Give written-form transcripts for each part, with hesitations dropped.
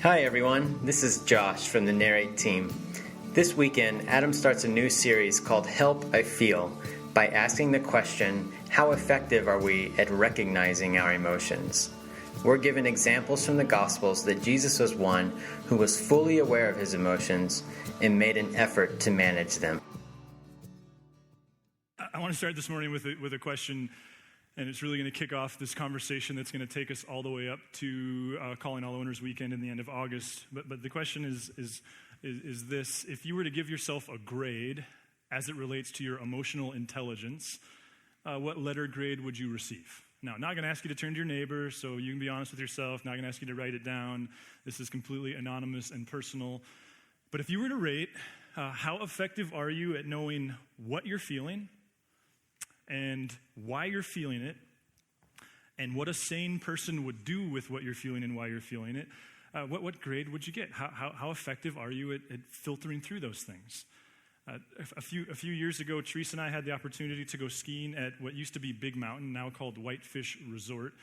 Hi everyone, this is Josh from the Narrate team. This weekend, Adam starts a new series called Help I Feel by asking the question, how effective are we at recognizing our emotions? We're given examples from the Gospels that Jesus was one who was fully aware of his emotions and made an effort to manage them. I want to start this morning with a question, and it's really going to kick off this conversation that's going to take us all the way up to Calling All Owners Weekend in the end of August. But the question is this: if you were to give yourself a grade as it relates to your emotional intelligence, what letter grade would you receive? Now, not going to ask you to turn to your neighbor, so you can be honest with yourself. Not going to ask you to write it down. This is completely anonymous and personal. But if you were to rate, how effective are you at knowing what you're feeling and why you're feeling it, and what a sane person would do with what you're feeling and why you're feeling it, what grade would you get? How effective are you at filtering through those things? A few years ago, Teresa and I had the opportunity to go skiing at what used to be Big Mountain, now called Whitefish Resort.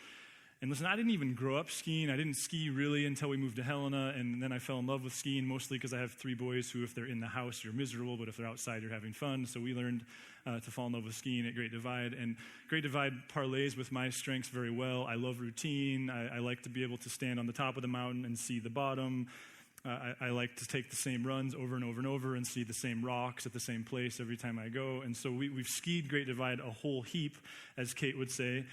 And listen, I didn't even grow up skiing. I didn't ski really until we moved to Helena, and then I fell in love with skiing, mostly because I have 3 boys who, if they're in the house, you're miserable, but if they're outside, you're having fun. So we learned to fall in love with skiing at Great Divide, and Great Divide parlays with my strengths very well. I love routine. I like to be able to stand on the top of the mountain and see the bottom. I like to take the same runs over and over and over and see the same rocks at the same place every time I go. And so we've skied Great Divide a whole heap, as Kate would say.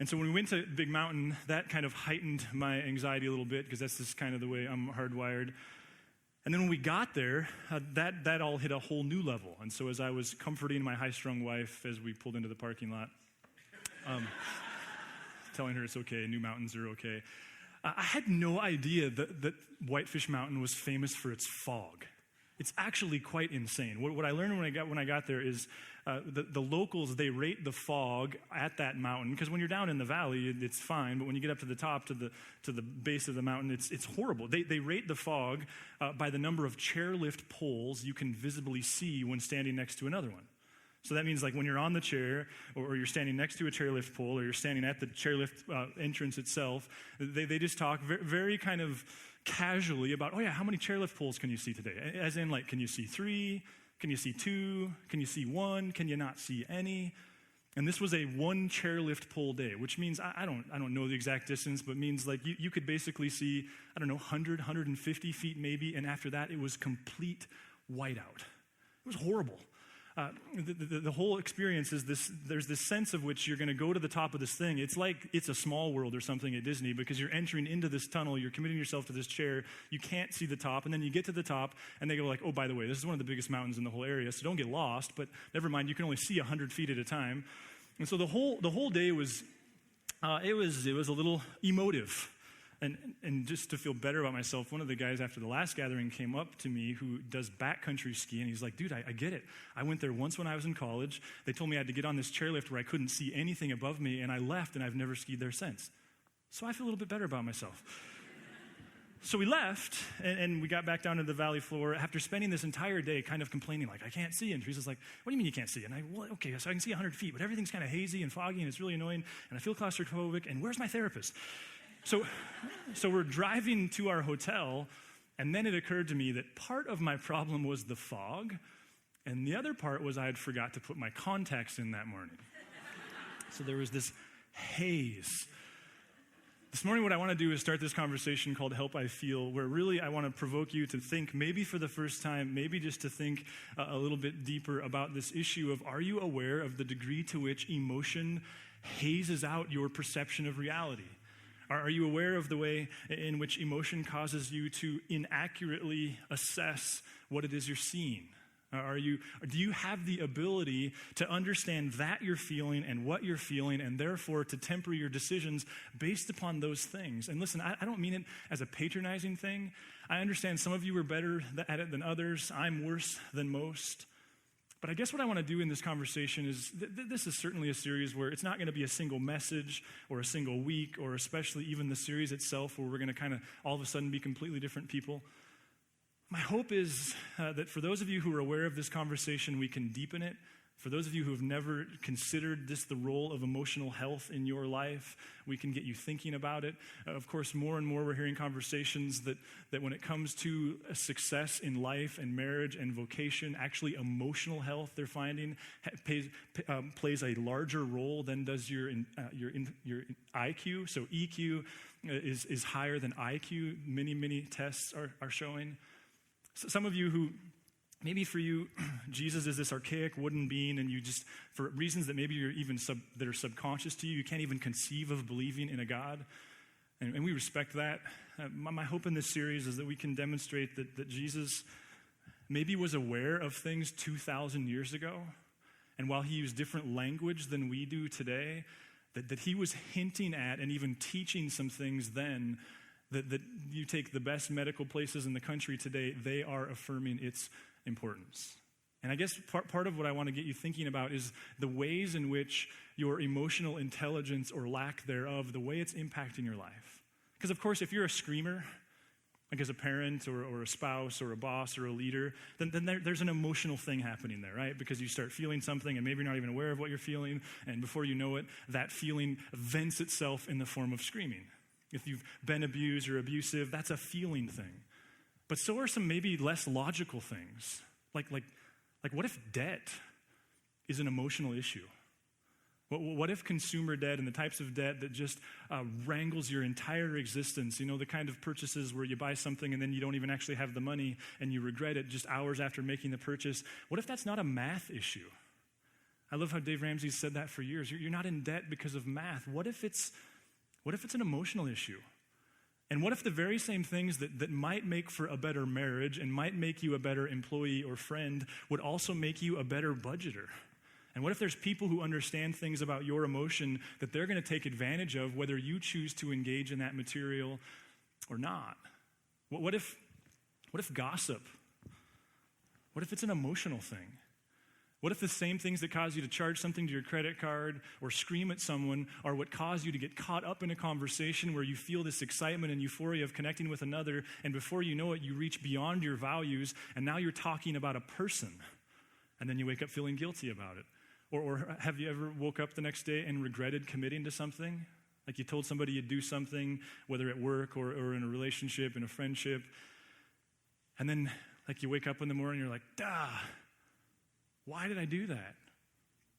And so when we went to Big Mountain, that kind of heightened my anxiety a little bit, because that's just kind of the way I'm hardwired. And then when we got there, that all hit a whole new level. And so as I was comforting my high-strung wife as we pulled into the parking lot, telling her it's okay, new mountains are okay, I had no idea that Whitefish Mountain was famous for its fog. It's actually quite insane. What I learned when I got there is the locals, they rate the fog at that mountain, because when you're down in the valley, it's fine, but when you get up to the top, to the base of the mountain, it's horrible. They rate the fog by the number of chairlift poles you can visibly see when standing next to another one. So that means, like, when you're on the chair, or you're standing next to a chairlift pole, or you're standing at the chairlift entrance itself, they just talk very, very kind of casually about, oh yeah, how many chairlift poles can you see today? As in, like, can you see 3? Can you see 2? Can you see 1? Can you not see any? And this was a 1 chairlift pole day, which means, I don't know the exact distance, but means, like, you could basically see, 100, 150 feet maybe, and after that it was complete whiteout. It was horrible. The whole experience is this: there's this sense of which you're going to go to the top of this thing. It's like It's a Small World or something at Disney, because you're entering into this tunnel, you're committing yourself to this chair, you can't see the top, and then you get to the top, and they go like, oh, by the way, this is one of the biggest mountains in the whole area, so don't get lost, but never mind, you can only see 100 feet at a time. And so the whole day was, it was a little emotive. And just to feel better about myself, one of the guys after the last gathering came up to me who does backcountry ski, and he's like, dude, I get it. I went there once when I was in college. They told me I had to get on this chairlift where I couldn't see anything above me, and I left, and I've never skied there since. So I feel a little bit better about myself. So we left, and we got back down to the valley floor after spending this entire day kind of complaining, like, I can't see. And Teresa's like, what do you mean you can't see? And well, okay, so I can see 100 feet, but everything's kind of hazy and foggy, and it's really annoying, and I feel claustrophobic, and where's my therapist? So we're driving to our hotel, and then it occurred to me that part of my problem was the fog, and the other part was I had forgot to put my contacts in that morning. So there was this haze. This morning, what I want to do is start this conversation called Help I Feel, where really I want to provoke you to think, maybe for the first time, maybe just to think a little bit deeper about this issue of, are you aware of the degree to which emotion hazes out your perception of reality? Are you aware of the way in which emotion causes you to inaccurately assess what it is you're seeing? Do you have the ability to understand that you're feeling and what you're feeling, and therefore to temper your decisions based upon those things? And listen, I don't mean it as a patronizing thing. I understand some of you are better at it than others. I'm worse than most. But I guess what I want to do in this conversation is, this is certainly a series where it's not going to be a single message or a single week, or especially even the series itself, where we're going to kind of all of a sudden be completely different people. My hope is that for those of you who are aware of this conversation, we can deepen it For those of you who have never considered this the role of emotional health in your life, we can get you thinking about it. Of course, more and more we're hearing conversations that when it comes to a success in life and marriage and vocation, actually emotional health, they're finding, plays a larger role than does your IQ. So EQ is higher than IQ. Many tests are showing. So some of you who, maybe for you, Jesus is this archaic wooden being, and you just, for reasons that maybe you're even that are subconscious to you, you can't even conceive of believing in a God. And we respect that. My hope in this series is that we can demonstrate that Jesus maybe was aware of things 2,000 years ago, and while he used different language than we do today, that he was hinting at and even teaching some things then that you take the best medical places in the country today, they are affirming its importance. And I guess part of what I want to get you thinking about is the ways in which your emotional intelligence or lack thereof, the way it's impacting your life. Because of course, if you're a screamer, like as a parent or a spouse or a boss or a leader, then there's an emotional thing happening there, right? Because you start feeling something and maybe you're not even aware of what you're feeling, and before you know it, that feeling vents itself in the form of screaming. If you've been abused or abusive, that's a feeling thing. But so are some maybe less logical things. Like what if debt is an emotional issue? What if consumer debt and the types of debt that just wrangles your entire existence, the kind of purchases where you buy something and then you don't even actually have the money and you regret it just hours after making the purchase? What if that's not a math issue? I love how Dave Ramsey said that for years. You're not in debt because of math. What if it's an emotional issue? And what if the very same things that might make for a better marriage and might make you a better employee or friend would also make you a better budgeter? And what if there's people who understand things about your emotion that they're going to take advantage of whether you choose to engage in that material or not? What if gossip? What if it's an emotional thing? What if the same things that cause you to charge something to your credit card or scream at someone are what cause you to get caught up in a conversation where you feel this excitement and euphoria of connecting with another, and before you know it, you reach beyond your values, and now you're talking about a person, and then you wake up feeling guilty about it? Or have you ever woke up the next day and regretted committing to something? Like you told somebody you'd do something, whether at work or in a relationship, in a friendship, and then like you wake up in the morning and you're like, why did I do that?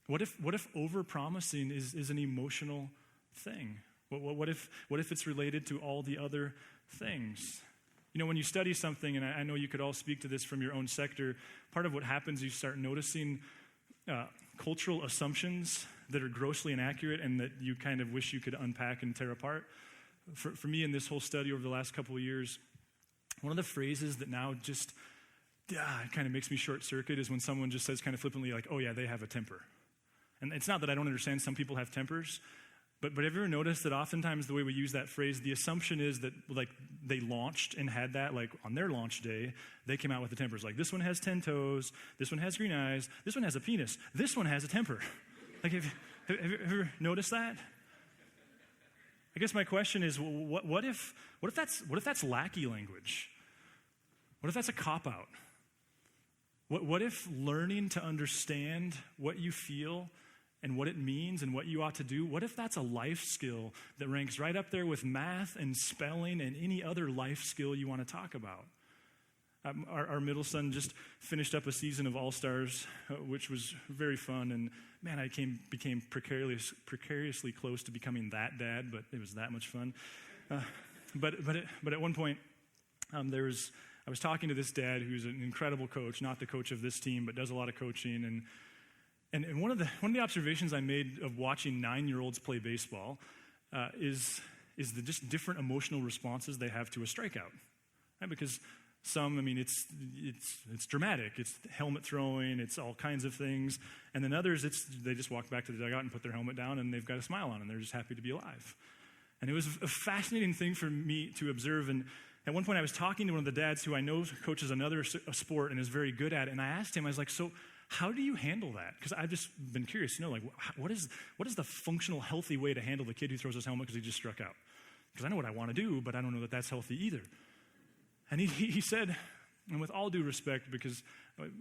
What if overpromising is an emotional thing? What if it's related to all the other things? When you study something, and I know you could all speak to this from your own sector, part of what happens is you start noticing cultural assumptions that are grossly inaccurate and that you kind of wish you could unpack and tear apart. For me in this whole study over the last couple of years, one of the phrases that now just it kind of makes me short circuit is when someone just says kind of flippantly like, oh yeah, they have a temper. And it's not that I don't understand some people have tempers, but have you ever noticed that oftentimes the way we use that phrase, the assumption is that like they launched and had that like on their launch day, they came out with the tempers. Like this one has 10 toes, this one has green eyes, this one has a penis, this one has a temper. Like have you ever noticed that? I guess my question is, what if that's lackey language? What if that's a cop-out? What if learning to understand what you feel and what it means and what you ought to do, what if that's a life skill that ranks right up there with math and spelling and any other life skill you want to talk about? Our middle son just finished up a season of All-Stars, which was very fun, and man, I became precariously close to becoming that dad, but it was that much fun. But at one point, I was talking to this dad who's an incredible coach, not the coach of this team, but does a lot of coaching. And one of the observations I made of watching 9-year-olds play baseball is the just different emotional responses they have to a strikeout. Right? Because some, it's dramatic. It's helmet throwing. It's all kinds of things. And then others, they just walk back to the dugout and put their helmet down, and they've got a smile on, and they're just happy to be alive. And it was a fascinating thing for me to observe. And at one point, I was talking to one of the dads who I know coaches another sport and is very good at it. And I asked him, I was like, so how do you handle that? Because I've just been curious to know, like, what is the functional, healthy way to handle the kid who throws his helmet because he just struck out? Because I know what I want to do, but I don't know that that's healthy either. And he said, And with all due respect, because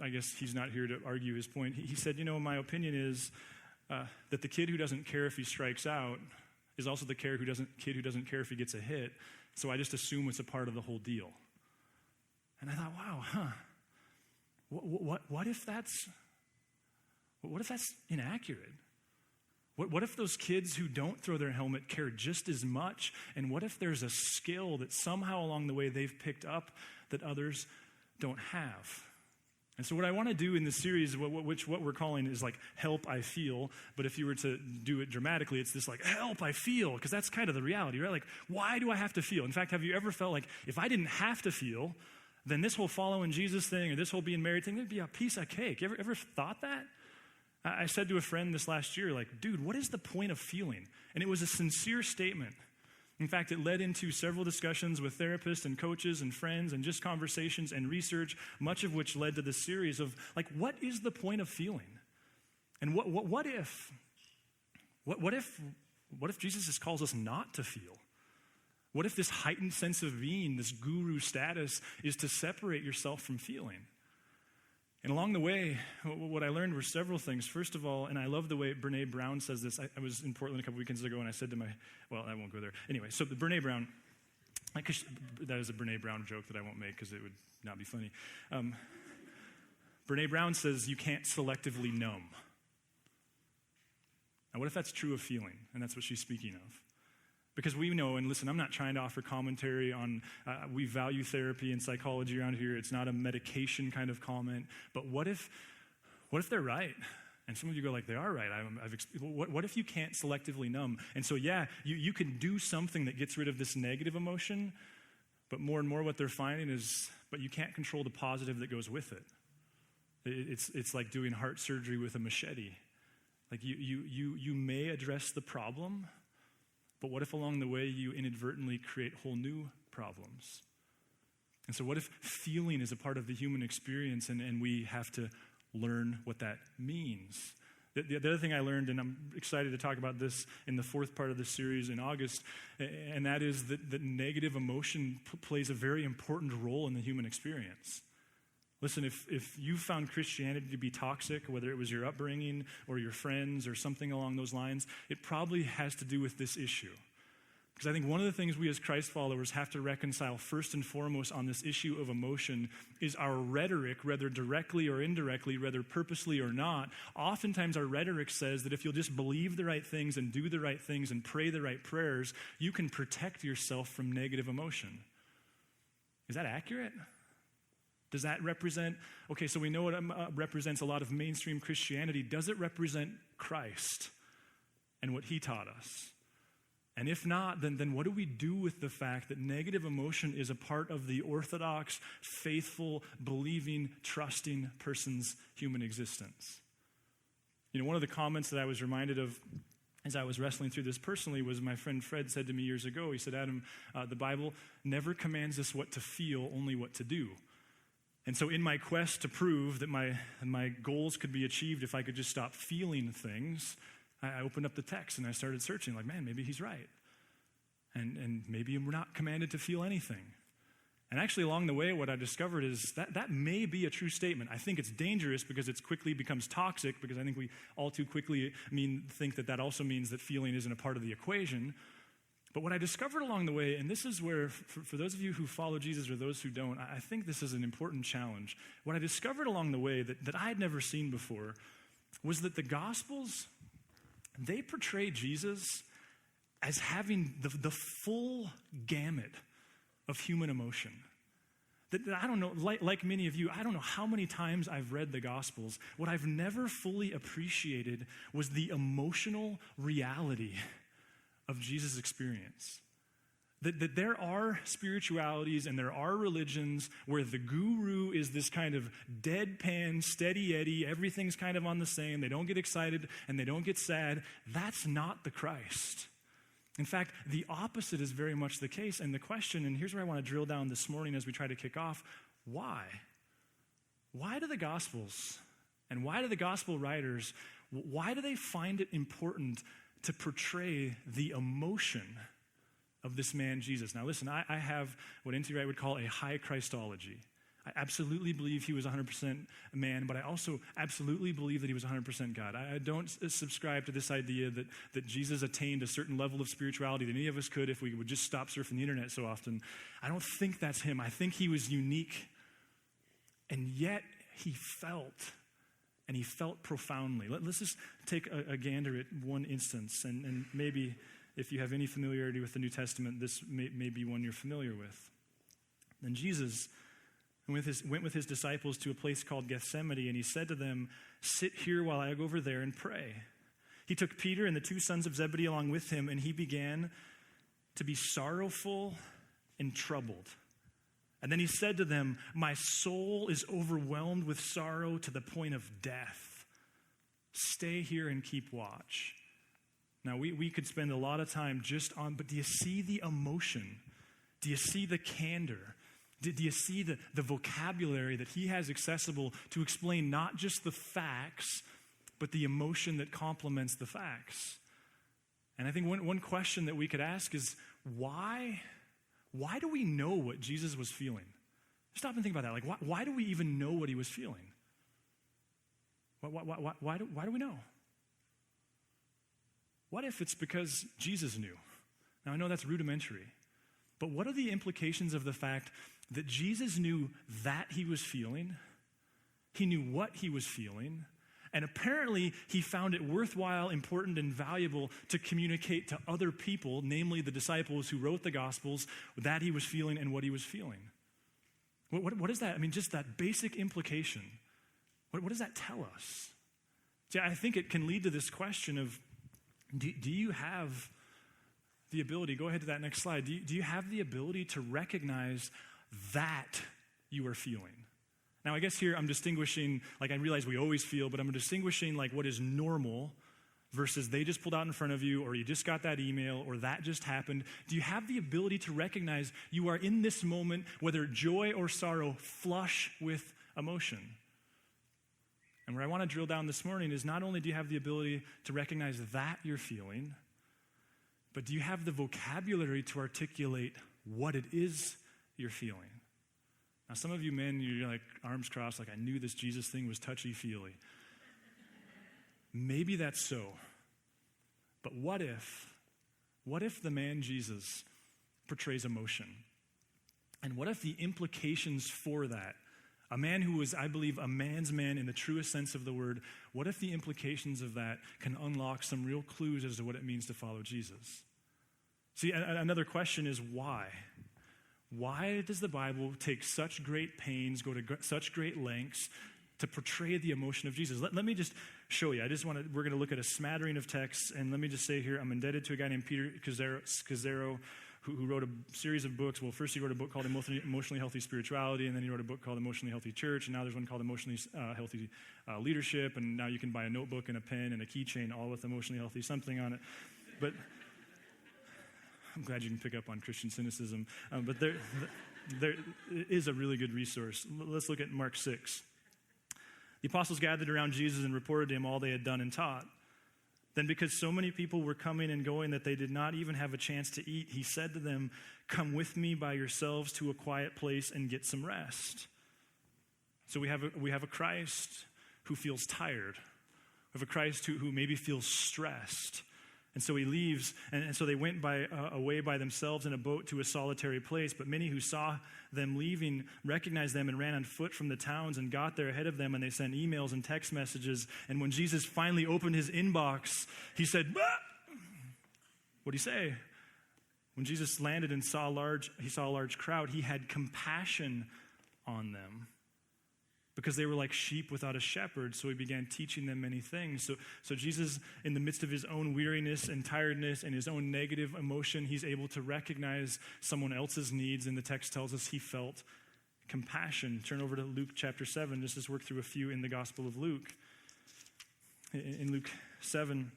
I guess he's not here to argue his point, he said, my opinion is that the kid who doesn't care if he strikes out is also the kid who doesn't care if he gets a hit, so I just assume it's a part of the whole deal. And I thought, wow, what if that's inaccurate? What if those kids who don't throw their helmet care just as much? And what if there's a skill that somehow along the way they've picked up that others don't have? And so what I want to do in this series, what we're calling is like Help, I Feel. But if you were to do it dramatically, it's this like, help, I feel. Because that's kind of the reality, right? Like, why do I have to feel? In fact, have you ever felt like if I didn't have to feel, then this whole following Jesus thing or this whole being married thing, it'd be a piece of cake. You ever thought that? I said to a friend this last year, like, dude, what is the point of feeling? And it was a sincere statement. In fact, it led into several discussions with therapists and coaches and friends and just conversations and research, much of which led to this series of, like, what is the point of feeling? And what if Jesus just calls us not to feel? What if this heightened sense of being, this guru status, is to separate yourself from feeling? And along the way, what I learned were several things. First of all, and I love the way Brene Brown says this. I was in Portland a couple weekends ago, and I said to I won't go there. Anyway, so the Brene Brown, that is a Brene Brown joke that I won't make because it would not be funny. Brene Brown says you can't selectively numb. Now, what if that's true of feeling? And that's what she's speaking of. Because we know, and listen, I'm not trying to offer commentary on, we value therapy and psychology around here. It's not a medication kind of comment. But what if they're right? And some of you go like, they are right. What if you can't selectively numb? And so, yeah, you can do something that gets rid of this negative emotion, but more and more what they're finding is, but you can't control the positive that goes with it. It's like doing heart surgery with a machete. Like you may address the problem, but what if along the way you inadvertently create whole new problems? And so what if feeling is a part of the human experience and we have to learn what that means? The other thing I learned, and I'm excited to talk about this in the fourth part of the series in August, and that is that negative emotion plays a very important role in the human experience. Listen, if you found Christianity to be toxic, whether it was your upbringing or your friends or something along those lines, it probably has to do with this issue. Because I think one of the things we as Christ followers have to reconcile first and foremost on this issue of emotion is our rhetoric, whether directly or indirectly, whether purposely or not. Oftentimes our rhetoric says that if you'll just believe the right things and do the right things and pray the right prayers, you can protect yourself from negative emotion. Is that accurate? Does that represent, okay, so we know it represents a lot of mainstream Christianity. Does it represent Christ and what he taught us? And if not, then what do we do with the fact that negative emotion is a part of the orthodox, faithful, believing, trusting person's human existence? One of the comments that I was reminded of as I was wrestling through this personally was my friend Fred said to me years ago, he said, Adam, the Bible never commands us what to feel, only what to do. And so in my quest to prove that my goals could be achieved if I could just stop feeling things, I opened up the text and I started searching, like, man, maybe he's right. And maybe we're not commanded to feel anything. And actually along the way, what I discovered is that may be a true statement. I think it's dangerous because it quickly becomes toxic, because I think we all too quickly think that also means that feeling isn't a part of the equation. But what I discovered along the way, and this is where, for those of you who follow Jesus or those who don't, I think this is an important challenge. What I discovered along the way that I had never seen before was that the Gospels, they portray Jesus as having the full gamut of human emotion. That I don't know, like many of you, I don't know how many times I've read the Gospels. What I've never fully appreciated was the emotional reality of Jesus' experience. That there are spiritualities and there are religions where the guru is this kind of deadpan, steady Eddie, everything's kind of on the same, they don't get excited and they don't get sad. That's not the Christ. In fact, the opposite is very much the case. And the question, and here's where I want to drill down this morning as we try to kick off, why? Why do the Gospels and why do the Gospel writers, why do they find it important to portray the emotion of this man, Jesus? Now listen, I have what N.T. Wright would call a high Christology. I absolutely believe he was 100% man, but I also absolutely believe that he was 100% God. I don't subscribe to this idea that Jesus attained a certain level of spirituality that any of us could if we would just stop surfing the internet so often. I don't think that's him. I think he was unique, and yet he felt, and he felt profoundly. Let's just take a gander at one instance, and maybe if you have any familiarity with the New Testament, this may be one you're familiar with. Then Jesus went with his disciples to a place called Gethsemane, and he said to them, "Sit here while I go over there and pray." He took Peter and the two sons of Zebedee along with him, and he began to be sorrowful and troubled. And then he said to them, "My soul is overwhelmed with sorrow to the point of death. Stay here and keep watch." Now, we could spend a lot of time just on, but do you see the emotion? Do you see the candor? Do you see the vocabulary that he has accessible to explain not just the facts, but the emotion that complements the facts? And I think one question that we could ask is, why do we know what Jesus was feeling? Stop and think about that. Like, why do we even know what he was feeling? Why do we know? What if it's because Jesus knew? Now, I know that's rudimentary, but what are the implications of the fact that Jesus knew that he was feeling? He knew what he was feeling, and apparently he found it worthwhile, important, and valuable to communicate to other people, namely the disciples who wrote the Gospels, that he was feeling and what he was feeling. What is that? I mean, just that basic implication. What does that tell us? See, I think it can lead to this question of, do you have the ability, go ahead to that next slide, do you have the ability to recognize that you are feeling? Now, I guess here I'm distinguishing, like I realize we always feel, but I'm distinguishing like what is normal versus they just pulled out in front of you, or you just got that email, or that just happened. Do you have the ability to recognize you are in this moment, whether joy or sorrow, flush with emotion? And where I want to drill down this morning is not only do you have the ability to recognize that you're feeling, but do you have the vocabulary to articulate what it is you're feeling? Now, some of you men, you're like arms crossed, like I knew this Jesus thing was touchy-feely. Maybe that's so. But what if the man Jesus portrays emotion? And what if the implications for that, a man who was, I believe, a man's man in the truest sense of the word, what if the implications of that can unlock some real clues as to what it means to follow Jesus? See, another question is why? Why does the Bible take such great pains, go to such great lengths to portray the emotion of Jesus? Let me just show you. We're going to look at a smattering of texts, and let me just say here, I'm indebted to a guy named Peter Scazzaro, who wrote a series of books. Well, first he wrote a book called Emotionally Healthy Spirituality, and then he wrote a book called Emotionally Healthy Church, and now there's one called Emotionally Healthy Leadership, and now you can buy a notebook and a pen and a keychain, all with emotionally healthy something on it. But I'm glad you can pick up on Christian cynicism. But there is a really good resource. Let's look at Mark 6. The apostles gathered around Jesus and reported to him all they had done and taught. Then, because so many people were coming and going that they did not even have a chance to eat, he said to them, "Come with me by yourselves to a quiet place and get some rest." So we have a Christ who feels tired. We have a Christ who maybe feels stressed. And so he leaves, and so they went away by themselves in a boat to a solitary place. But many who saw them leaving recognized them and ran on foot from the towns and got there ahead of them, and they sent emails and text messages. And when Jesus finally opened his inbox, he said, "Bah!" What'd he say? When Jesus landed and saw a large crowd, he had compassion on them, because they were like sheep without a shepherd, so he began teaching them many things. So Jesus, in the midst of his own weariness and tiredness and his own negative emotion, he's able to recognize someone else's needs, and the text tells us he felt compassion. Turn over to Luke chapter 7. Just work through a few in the Gospel of Luke. In Luke 7,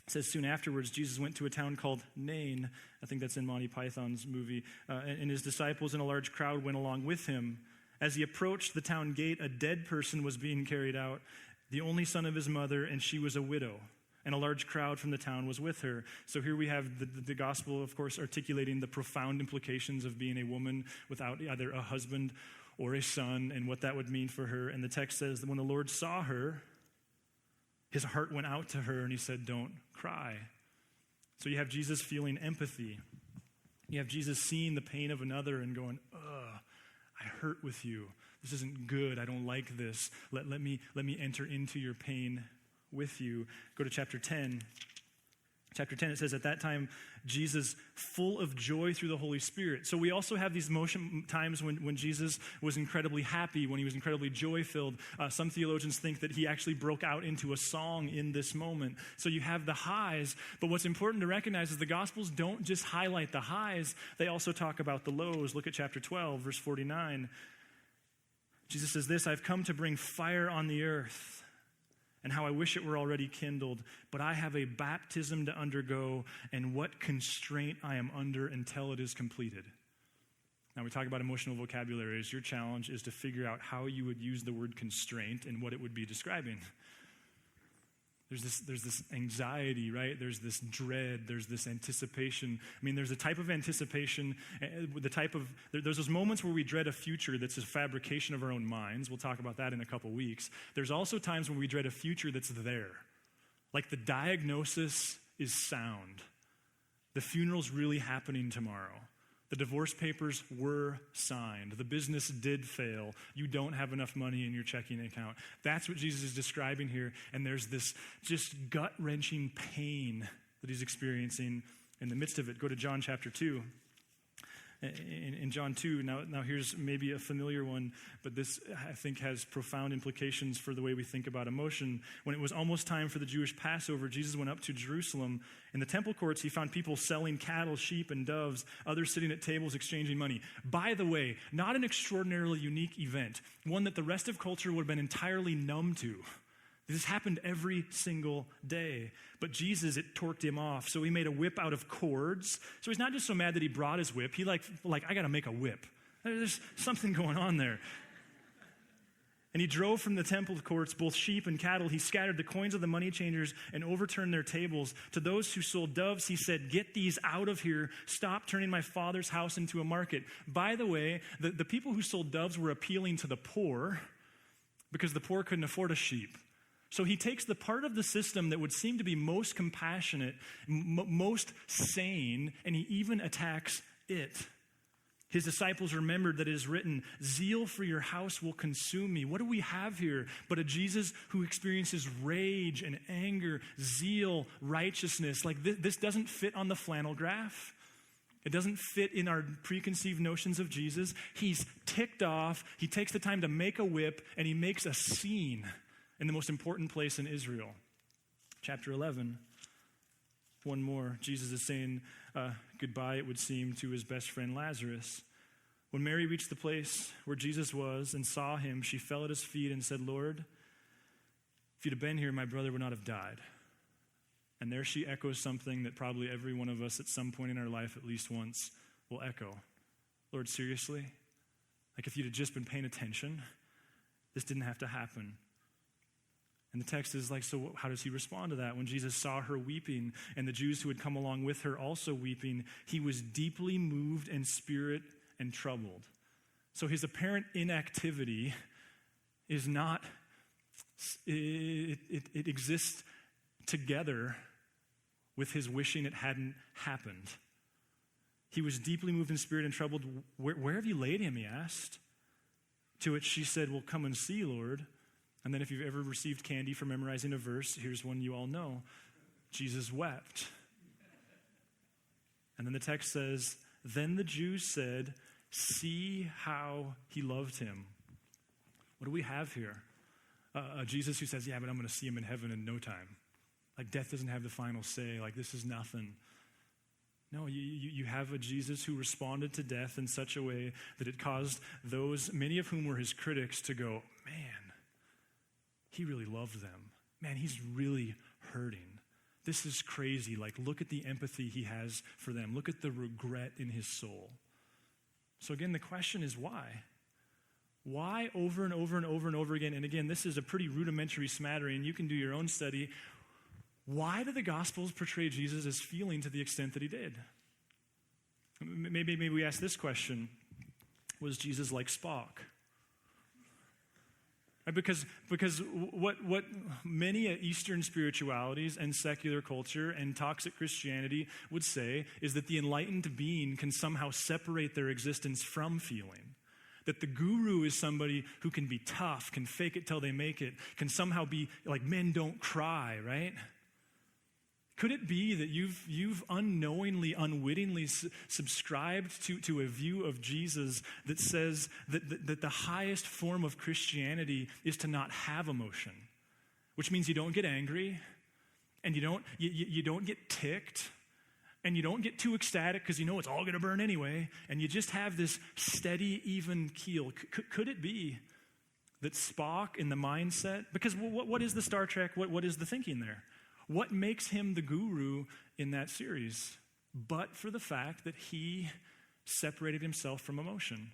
it says, soon afterwards, Jesus went to a town called Nain. I think that's in Monty Python's movie. And his disciples and a large crowd went along with him. As he approached the town gate, a dead person was being carried out, the only son of his mother, and she was a widow. And a large crowd from the town was with her. So here we have the gospel, of course, articulating the profound implications of being a woman without either a husband or a son and what that would mean for her. And the text says that when the Lord saw her, his heart went out to her and he said, don't cry. So you have Jesus feeling empathy. You have Jesus seeing the pain of another and going, ugh, I hurt with you. This isn't good. I don't like this. Let me enter into your pain with you. Go to chapter 10. Chapter 10, it says, at that time, Jesus, full of joy through the Holy Spirit. So we also have these times when Jesus was incredibly happy, when he was incredibly joy-filled. Some theologians think that he actually broke out into a song in this moment. So you have the highs, but what's important to recognize is the Gospels don't just highlight the highs, they also talk about the lows. Look at chapter 12, verse 49. Jesus says this, I've come to bring fire on the earth, and how I wish it were already kindled, but I have a baptism to undergo, and what constraint I am under until it is completed. Now, we talk about emotional vocabularies. Your challenge is to figure out how you would use the word constraint and what it would be describing. There's this anxiety, right? There's this dread. There's this anticipation. I mean, there's a type of anticipation, there's those moments where we dread a future that's a fabrication of our own minds. We'll talk about that in a couple weeks. There's also times when we dread a future that's there. Like the diagnosis is sound. The funeral's really happening tomorrow. The divorce papers were signed. The business did fail. You don't have enough money in your checking account. That's what Jesus is describing here. And there's this just gut-wrenching pain that he's experiencing in the midst of it. Go to John chapter 2. In John 2, now here's maybe a familiar one, but this, I think, has profound implications for the way we think about emotion. When it was almost time for the Jewish Passover, Jesus went up to Jerusalem. In the temple courts, he found people selling cattle, sheep, and doves, others sitting at tables exchanging money. By the way, not an extraordinarily unique event, one that the rest of culture would have been entirely numb to. This happened every single day. But Jesus, it torqued him off. So he made a whip out of cords. So he's not just so mad that he brought his whip. He like I got to make a whip. There's something going on there. And he drove from the temple courts both sheep and cattle. He scattered the coins of the money changers and overturned their tables. To those who sold doves, he said, get these out of here. Stop turning my father's house into a market. By the way, the people who sold doves were appealing to the poor because the poor couldn't afford a sheep. So he takes the part of the system that would seem to be most compassionate, most sane, and he even attacks it. His disciples remembered that it is written, zeal for your house will consume me. What do we have here but a Jesus who experiences rage and anger, zeal, righteousness? Like this doesn't fit on the flannel graph. It doesn't fit in our preconceived notions of Jesus. He's ticked off. He takes the time to make a whip, and he makes a scene in the most important place in Israel. Chapter 11, one more. Jesus is saying goodbye, it would seem, to his best friend Lazarus. When Mary reached the place where Jesus was and saw him, she fell at his feet and said, Lord, if you'd have been here, my brother would not have died. And there she echoes something that probably every one of us at some point in our life at least once will echo. Lord, seriously? Like if you'd have just been paying attention, this didn't have to happen. And the text is like, so how does he respond to that? When Jesus saw her weeping and the Jews who had come along with her also weeping, he was deeply moved in spirit and troubled. So his apparent inactivity is not, it exists together with his wishing it hadn't happened. He was deeply moved in spirit and troubled. Where have you laid him, he asked. To which she said, well, come and see, Lord. And then if you've ever received candy for memorizing a verse, here's one you all know. Jesus wept. And then the text says, then the Jews said, see how he loved him. What do we have here? A Jesus who says, yeah, but I'm going to see him in heaven in no time. Like death doesn't have the final say. Like this is nothing. No, you have a Jesus who responded to death in such a way that it caused those, many of whom were his critics, to go, man, he really loved them. Man, he's really hurting. This is crazy. Like, look at the empathy he has for them. Look at the regret in his soul. So again, the question is why? Why over and over and over and over again? And again, this is a pretty rudimentary smattering. You can do your own study. Why do the Gospels portray Jesus as feeling to the extent that he did? Maybe we ask this question. Was Jesus like Spock? Right? Because what many Eastern spiritualities and secular culture and toxic Christianity would say is that the enlightened being can somehow separate their existence from feeling. That the guru is somebody who can be tough, can fake it till they make it, can somehow be like men don't cry, right? Could it be that you've unknowingly, unwittingly subscribed to a view of Jesus that says that the highest form of Christianity is to not have emotion, which means you don't get angry, and you don't get ticked, and you don't get too ecstatic because you know it's all going to burn anyway, and you just have this steady, even keel. Could it be that Spock in the mindset, because what is the Star Trek, what is the thinking there? What makes him the guru in that series? But for the fact that he separated himself from emotion.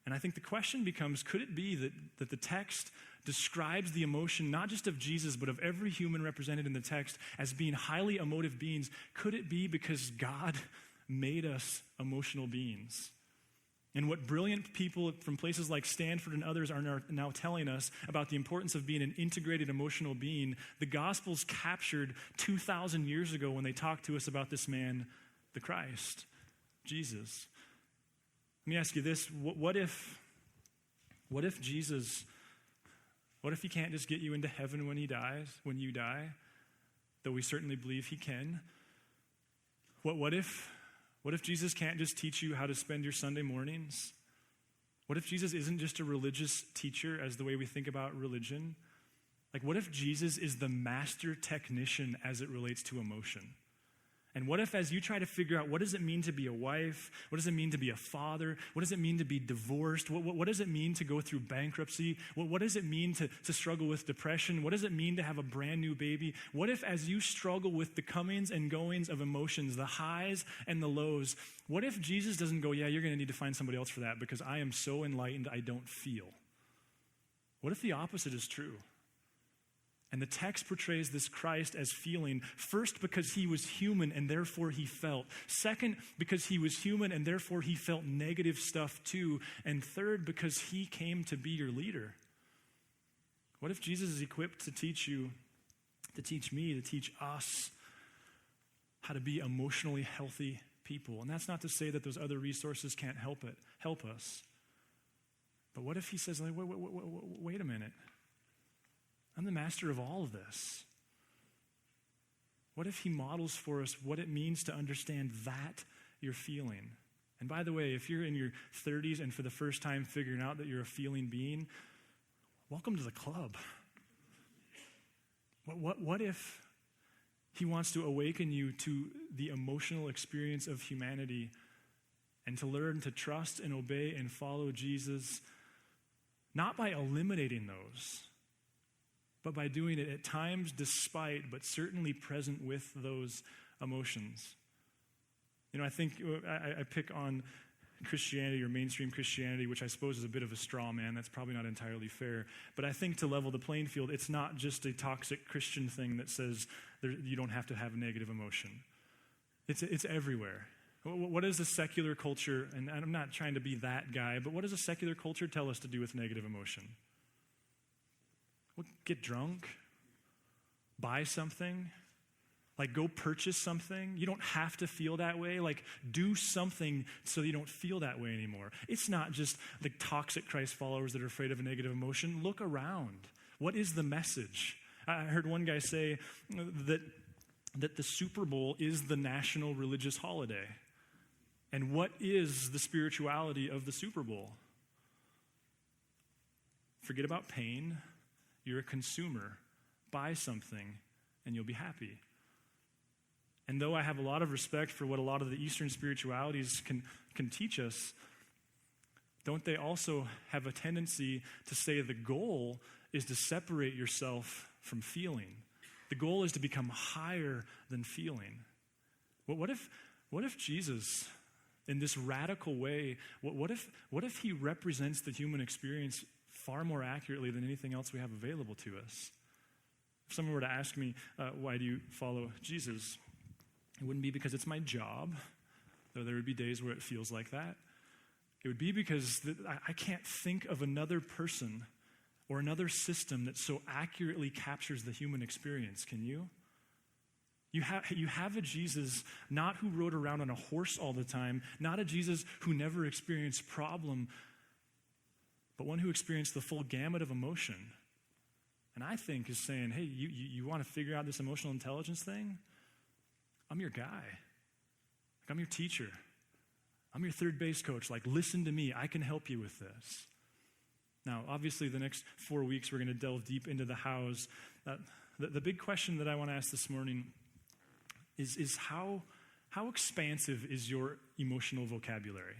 And I think the question becomes, could it be that the text describes the emotion not just of Jesus, but of every human represented in the text as being highly emotive beings? Could it be because God made us emotional beings? And what brilliant people from places like Stanford and others are now telling us about the importance of being an integrated emotional being, the Gospels captured 2,000 years ago when they talked to us about this man, the Christ, Jesus. Let me ask you this, what if Jesus, what if he can't just get you into heaven when you die, though we certainly believe he can? What if Jesus can't just teach you how to spend your Sunday mornings? What if Jesus isn't just a religious teacher as the way we think about religion? Like, what if Jesus is the master technician as it relates to emotion? And what if as you try to figure out what does it mean to be a wife, what does it mean to be a father, what does it mean to be divorced, what does it mean to go through bankruptcy, what does it mean to struggle with depression, what does it mean to have a brand new baby? What if as you struggle with the comings and goings of emotions, the highs and the lows, what if Jesus doesn't go, yeah, you're going to need to find somebody else for that because I am so enlightened I don't feel? What if the opposite is true? And the text portrays this Christ as feeling, first because he was human and therefore he felt. Second, because he was human and therefore he felt negative stuff too. And third, because he came to be your leader. What if Jesus is equipped to teach you, to teach me, to teach us how to be emotionally healthy people? And that's not to say that those other resources can't help us. But what if he says, like, wait a minute. I'm the master of all of this. What if he models for us what it means to understand that you're feeling? And by the way, if you're in your 30s and for the first time figuring out that you're a feeling being, welcome to the club. What if he wants to awaken you to the emotional experience of humanity and to learn to trust and obey and follow Jesus, not by eliminating those, but by doing it at times despite, but certainly present with those emotions. You know, I think I pick on Christianity or mainstream Christianity, which I suppose is a bit of a straw man. That's probably not entirely fair. But I think to level the playing field, it's not just a toxic Christian thing that says you don't have to have negative emotion. It's everywhere. What does the secular culture, and I'm not trying to be that guy, but what does a secular culture tell us to do with negative emotion? Well, get drunk, buy something, like go purchase something. You don't have to feel that way. Like do something so you don't feel that way anymore. It's not just the toxic Christ followers that are afraid of a negative emotion. Look around. What is the message? I heard one guy say that the Super Bowl is the national religious holiday. And what is the spirituality of the Super Bowl? Forget about pain. You're a consumer. Buy something and you'll be happy. And though I have a lot of respect for what a lot of the Eastern spiritualities can teach us, don't they also have a tendency to say the goal is to separate yourself from feeling? The goal is to become higher than feeling. What if Jesus, in this radical way, what if he represents the human experience far more accurately than anything else we have available to us? If someone were to ask me, why do you follow Jesus? It wouldn't be because it's my job, though there would be days where it feels like that. It would be because I can't think of another person or another system that so accurately captures the human experience. Can you? You have a Jesus not who rode around on a horse all the time, not a Jesus who never experienced problem, but one who experienced the full gamut of emotion. And I think is saying, hey, you want to figure out this emotional intelligence thing? I'm your guy. Like, I'm your teacher. I'm your third base coach. Like, listen to me. I can help you with this. Now, obviously, the next 4 weeks, we're going to delve deep into the hows. The big question that I want to ask this morning is how expansive is your emotional vocabulary?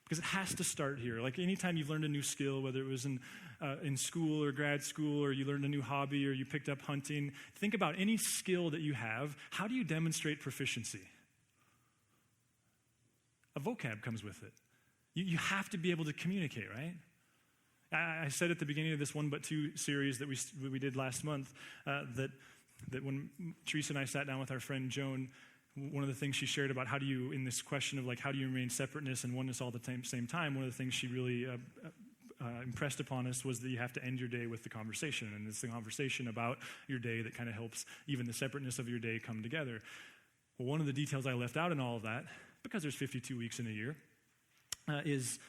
Because it has to start here. Like anytime you've learned a new skill, whether it was in school or grad school, or you learned a new hobby, or you picked up hunting, think about any skill that you have. How do you demonstrate proficiency? A vocab comes with it. You have to be able to communicate, right? I said at the beginning of this 1 But 2 series that we did last month that when Teresa and I sat down with our friend Joan, one of the things she shared about how do you, in this question of like how do you remain separateness and oneness all at the same time, one of the things she really impressed upon us was that you have to end your day with the conversation. And it's the conversation about your day that kind of helps even the separateness of your day come together. Well, one of the details I left out in all of that, because there's 52 weeks in a year, is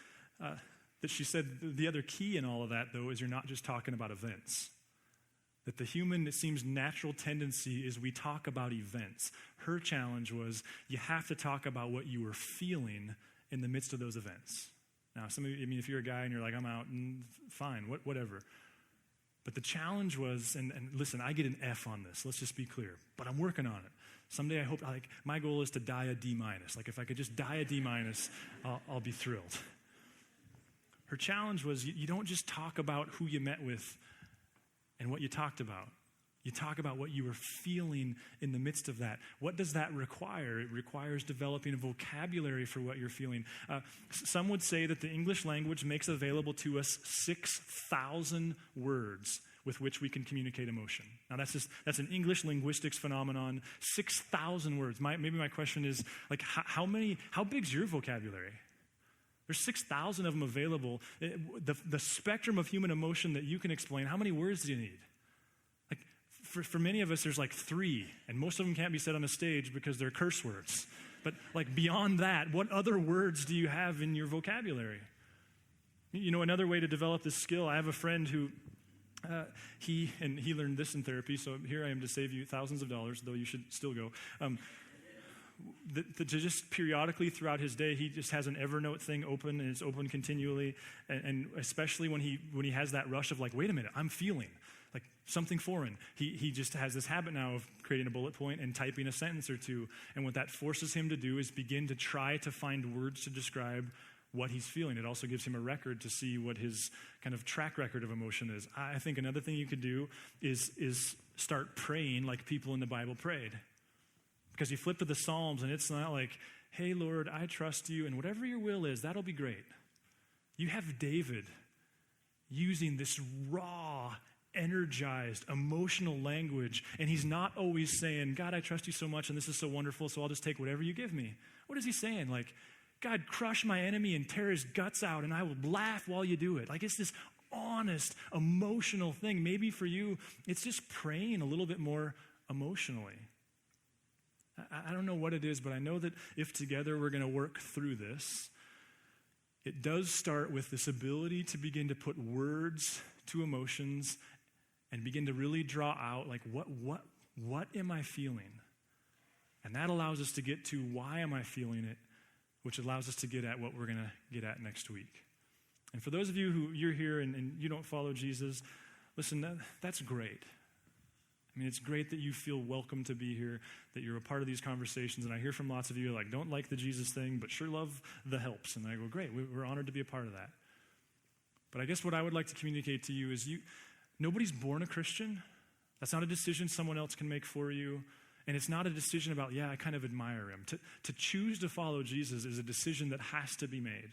that she said the other key in all of that, though, is you're not just talking about events. That the human, it seems, natural tendency is we talk about events. Her challenge was you have to talk about what you were feeling in the midst of those events. Now, some of you, I mean, if you're a guy and you're like, I'm out, and fine, whatever. But the challenge was, and listen, I get an F on this, let's just be clear, but I'm working on it. Someday I hope, like, my goal is to die a D-. Like, if I could just die a D-, I'll be thrilled. Her challenge was you don't just talk about who you met with and what you talked about. You talk about what you were feeling in the midst of that. What does that require? It requires developing a vocabulary for what you're feeling. Some would say that the English language makes available to us 6,000 words with which we can communicate emotion. Now that's an English linguistics phenomenon. 6,000 words. Maybe my question is, like, how big's your vocabulary? There's 6,000 of them available. The spectrum of human emotion that you can explain, how many words do you need? Like, for many of us, there's like 3, and most of them can't be said on a stage because they're curse words. But like beyond that, what other words do you have in your vocabulary? You know, another way to develop this skill, I have a friend who, he learned this in therapy, so here I am to save you thousands of dollars, though you should still go. To just periodically throughout his day, he just has an Evernote thing open, and it's open continually. And especially when he has that rush of like, wait a minute, I'm feeling like something foreign. He just has this habit now of creating a bullet point and typing a sentence or two. And what that forces him to do is begin to try to find words to describe what he's feeling. It also gives him a record to see what his kind of track record of emotion is. I think another thing you could do is start praying like people in the Bible prayed. Because you flip to the Psalms and it's not like, hey, Lord, I trust you, and whatever your will is, that'll be great. You have David using this raw, energized, emotional language, and he's not always saying, God, I trust you so much, and this is so wonderful, so I'll just take whatever you give me. What is he saying? Like, God, crush my enemy and tear his guts out, and I will laugh while you do it. Like, it's this honest, emotional thing. Maybe for you, it's just praying a little bit more emotionally. I don't know what it is, but I know that if together we're going to work through this, it does start with this ability to begin to put words to emotions and begin to really draw out, like, what am I feeling? And that allows us to get to why am I feeling it, which allows us to get at what we're going to get at next week. And for those of you who you're here and you don't follow Jesus, listen, that's great. I mean, it's great that you feel welcome to be here, that you're a part of these conversations. And I hear from lots of you like, don't like the Jesus thing, but sure love the helps. And I go, great, we're honored to be a part of that. But I guess what I would like to communicate to you is nobody's born a Christian. That's not a decision someone else can make for you. And it's not a decision about, yeah, I kind of admire him. To choose to follow Jesus is a decision that has to be made.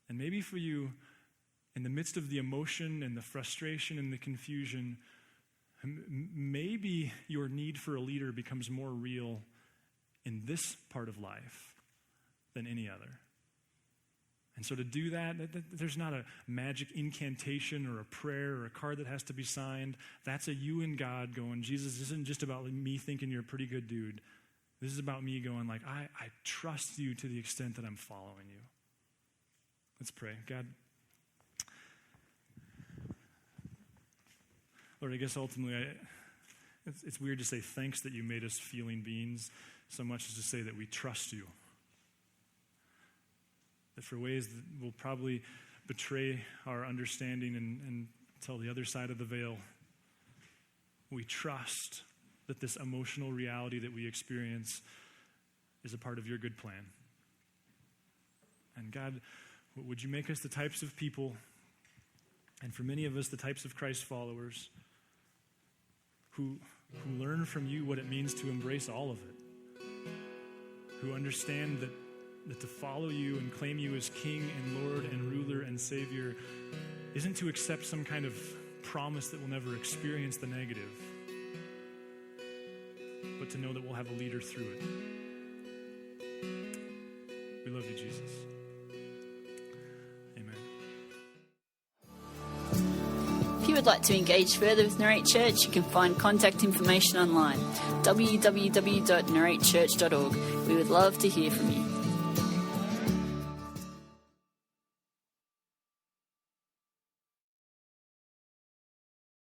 And maybe for you, in the midst of the emotion and the frustration and the confusion, maybe your need for a leader becomes more real in this part of life than any other. And so to do that, there's not a magic incantation or a prayer or a card that has to be signed. That's a you and God going, Jesus, this isn't just about me thinking you're a pretty good dude. This is about me going like, I trust you to the extent that I'm following you. Let's pray. God, Lord, I guess ultimately it's weird to say thanks that you made us feeling beings so much as to say that we trust you. That for ways that will probably betray our understanding and tell the other side of the veil, we trust that this emotional reality that we experience is a part of your good plan. And God, would you make us the types of people, and for many of us, the types of Christ followers, who learn from you what it means to embrace all of it, who understand that to follow you and claim you as King and Lord and ruler and Savior isn't to accept some kind of promise that we'll never experience the negative, but to know that we'll have a leader through it. We love you, Jesus. Amen. If you would like to engage further with Narrate Church, you can find contact information online, www.narratechurch.org. We would love to hear from you.